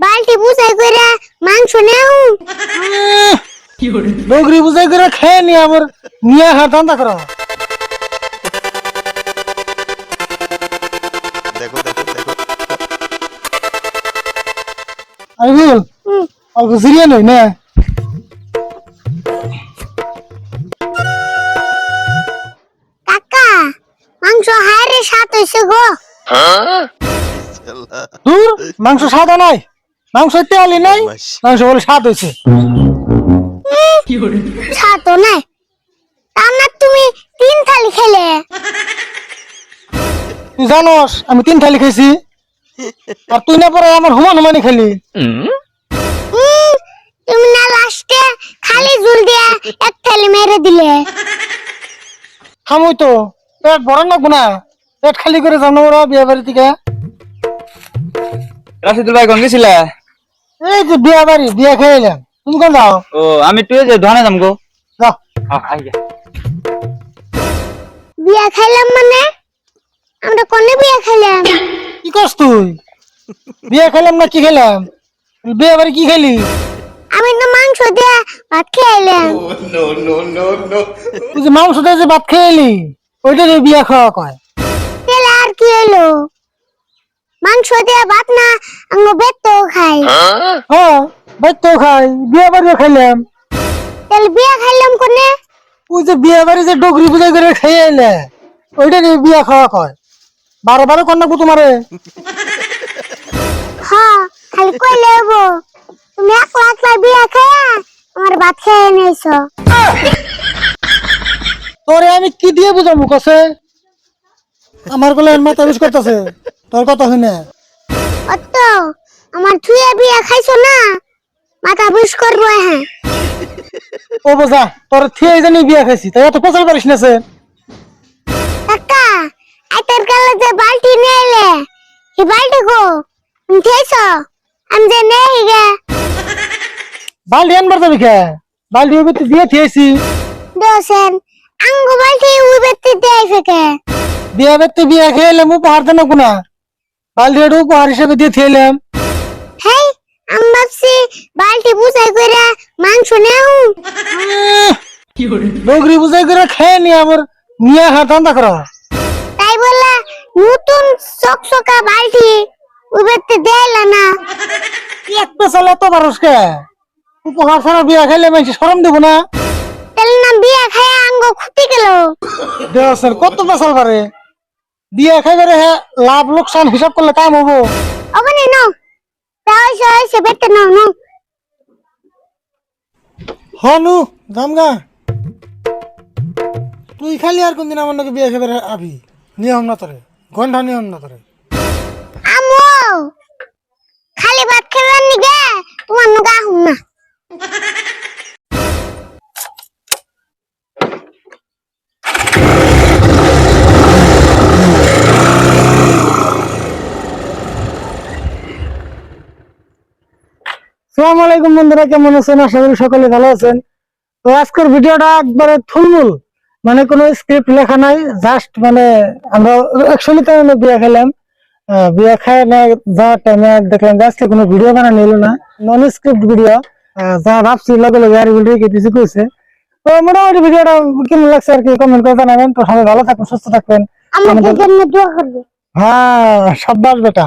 বালতি বুঝাই করে মাংস নেও ডগরি বুঝাই করে খেয়ে নি আবার নিয়ে হাত ধান্দা করা। দেখো দেখো দেখো আমি বল অল্প সিরিয়ান হই না। কাকা মাংস হায়রে সাত হইছে গো দূর মাংস সাদা নাই, মাংস তেলি নাই, মাংস বলে স্বাদ হয়েছে। সাত নাই রান্না তুমি 3 থালি খেলে তুই জানোস আমি 3 থালি খাইছি আর তুই না পরে আমার হুমান হুমানি খেলি। তুমি না লাস্টে খালি ঝুল দিয়ে 1 থালি মেরে দিলে। খামই তো পেট ভরা লাগবো না, পেট খালি করে জানো ওরা বিয়ে বাড়ি থেকে। রাশিদুল ভাই কোন গেছিলা? এই যে বিয়ে বাড়ি বিয়ে খেয়ে এলাম, তুমি কোন যাও? ও আমি তুই যে ধনে যাম গো। যাও বিয়া খাইলাম মানে আমরা কোনে বিয়া খাইলাম? কি করছ তুই? বিয়ে খেলাম না কি খেলাম? বিয়ে বাড়ি কি খেলি? আমি তো মাংস দিয়ে ভাত খাইলাম। তুই যে মাংস দিয়ে যে ভাত খেয়ে এলি ওইটা দিয়ে বিয়ে খাওয়া কয়। তাহলে আর কি হলো? মাংস দিয়ে ভাত না আমরা বেত খাই। হ্যাঁ ভাই তো খাই, বিয়ে বাড়িও খাইলাম। তাহলে বিয়া খাইলাম কোনে? ওই যে বিয়ে বাড়ি যে ডগরি বুঝাই করে খেয়ে এলে ওইটা দিয়ে বিয়ে খাওয়া কয়। 12 কর নাকবো তোমারে। হ্যাঁ খালি কইলে হবো তুমি একলা একলা বিয়া খাইয়া আমার ভাত খেয়ে নিয়েছো। তোরে আমি কি দিয়ে বুঝাবো কসে? আমার গলে মাথা বিষ করতেছে তোর কথা শুনে। অত আমার থুয়ে বিয়া খাইছো না মাথা বুঝ করবো। হ্যাঁ ও বোঝা তোর থিয়ে জানি বিয়ে খাইছি তাই এত পচাল পারিস না সে। কাকা আইতার কালে যে বালতি নিয়ে এলে এই বালতি গো তুমি খেয়েছো? আমি যে নেই গে বালতি আনবার যাবি খে? বালতি ওই বেতে দিয়ে থিয়েছি। দোসেন আঙ্গু বালতি উই বেতে দেই ফেকে বিয়ে বেতে বিয়ে খেয়ে এলাম উপহার দেন কোনা, বালতি ওটা উপহার হিসেবে দিয়ে থিয়েলাম। হেই আমি ভাবছি বালতি বুঝাই করে মাংস নেও ডগরি বুঝাই করে খেয়ে নি আবার নিয়ে হাত ধান্দা করা। তাই বললা নতুন চকচকা বালতি উই বেতে দেইলা না। এক পেছালে তো পারস কে? উপহার ছাড়া বিয়ে খাইলে মানুষ শরম দেবো না? তাহলে না বিয়া খাইয়া আঙ্গু খুঁটি গেল। দেওয়ার কত পেছাল পারে? বিয়ে খাইবারে হ্যাঁ লাভ লোকসান হিসাব করলে কাম হবো। ওখানে নাও হয়েছে বেতে নাও নাও। হনু জামগা তুই খালি আর কোনদিন আমার নাকি বিয়ে খাইবারে আবি? নিয়ম না তোরে, ঘন্টা নিয়ম না তোরে। আমো খালি ভাত খাইবার নিগে তোমার নুগা হুম না। আসসালামু আলাইকুম বন্ধুরা, কেমন আছেন? আশা করি সকলে ভালো আছেন। তো আজকের ভিডিওটা একবারে থুলমুল, মানে কোনো স্ক্রিপ্ট লেখা নাই, জাস্ট মানে আমরা অ্যাকচুয়ালি তো আমি বিয়ে খেলাম, বিয়ে খায় না যাওয়ার টাইমে দেখলাম আজকে কোনো ভিডিও বানানো হলো না, নন স্ক্রিপ্ট ভিডিও, যা ভাবছি লগে লগে আর ভিডিও কিছু কইছে। তো মোটামুটি ভিডিওটা কেমন লাগছে আর কি কমেন্ট করে জানাবেন। তো সবাই ভালো থাকবেন, সুস্থ থাকবেন, আমাদের জন্য দোয়া করবে। হ্যাঁ সাব্বাস বেটা।